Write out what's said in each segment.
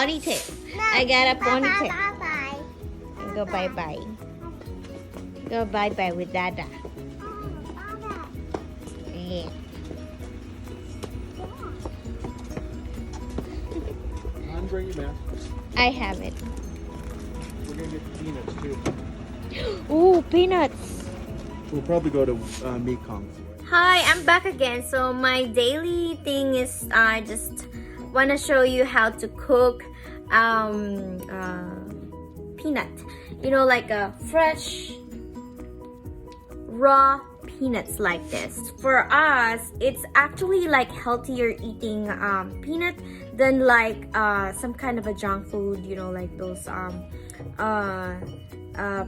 ponytail. I got a ponytail. Bye-bye. Go bye-bye. Go bye-bye with Dada. Yeah. I'm bringing you back. I have it. We're gonna get peanuts too. Ooh, peanuts. We'll probably go to Mekong. Hi, I'm back again. So my daily thing is I just want to show you how to cook peanut. You know, like a fresh raw peanuts like this. For us, it's actually like healthier eating peanut than like some kind of a junk food, you know, like those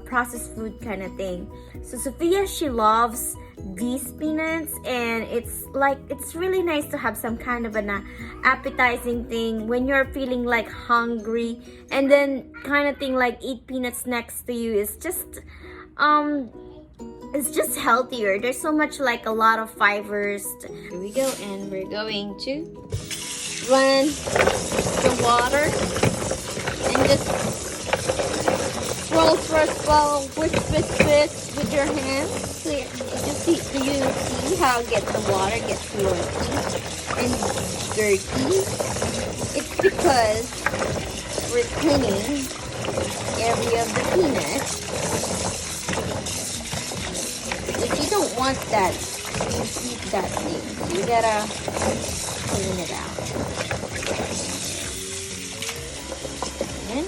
processed food kind of thing. So Sophia, she loves these peanuts, and it's really nice to have some kind of an appetizing thing when you're feeling like hungry, and then kind of thing like eat peanuts next to you. It's just healthier. There's so much, like a lot of fibers. Here we go, and we're going to run the water and just swirl, whisk with your hands. So do you see how the water gets slurpy and dirty? It's because we're cleaning every of the peanuts. If you don't want that, you keep that thing. So you gotta clean it out. And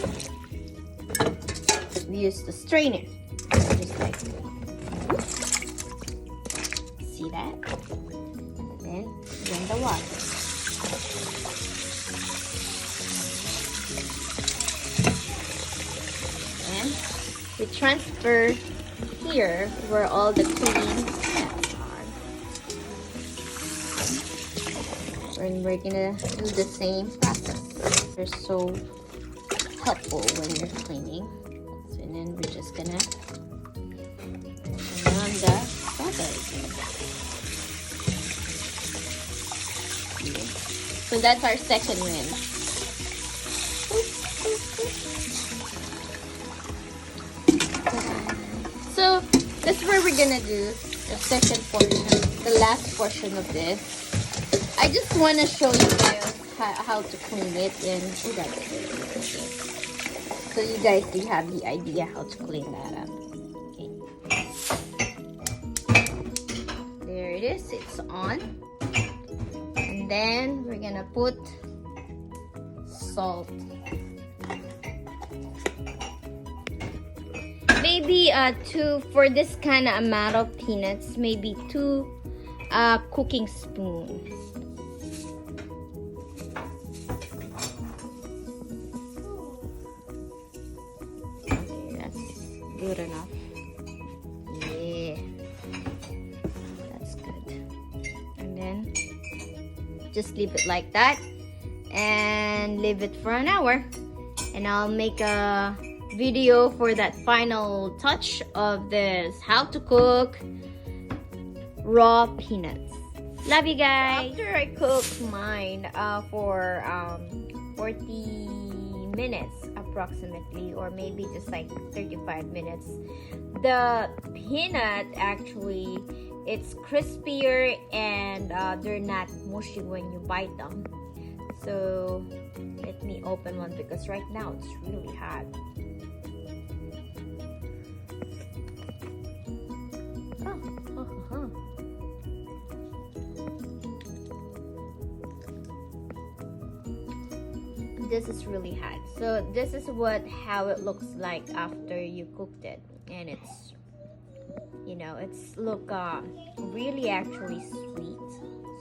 we use the strainer, just like that. See that? And then the water. And we transfer here where all the clean steps are. And we're gonna do the same process. They're so helpful when you're cleaning. So then we're just gonna turn on the strawberries. So that's our second win. So that's where we're gonna do the second portion, the last portion of this. I just want to show you guys how to clean it, and so you guys do have the idea how to clean that up. Okay. There it is. It's on. And then we're gonna put salt. Maybe for this kind of amount of peanuts, maybe 2 cooking spoons. Okay, that's good enough. Yeah, that's good. And then just leave it like that and leave it for an hour, and I'll make a video for that final touch of this how to cook raw peanuts. Love you guys. After I cooked mine for 40 minutes approximately, or maybe just like 35 minutes, the peanut actually, it's crispier, and they're not mushy when you bite them. So let me open one, because right now it's really hot. This is really hot. So this is how it looks like after you cooked it, and it's, you know, it's really actually sweet,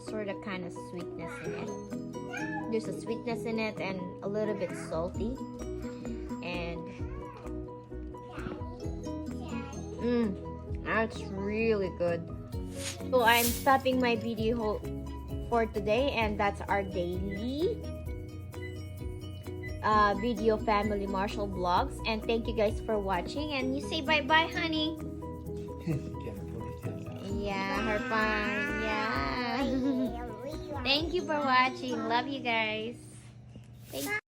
sort of kind of sweetness in it. There's a sweetness in it and a little bit salty, and that's really good. So I'm stopping my video for today, and that's our daily video family Marshall vlogs. And thank you guys for watching, and you say bye bye, honey. Yeah, her fun. Yeah. Thank you for watching. Love you guys. Thank you.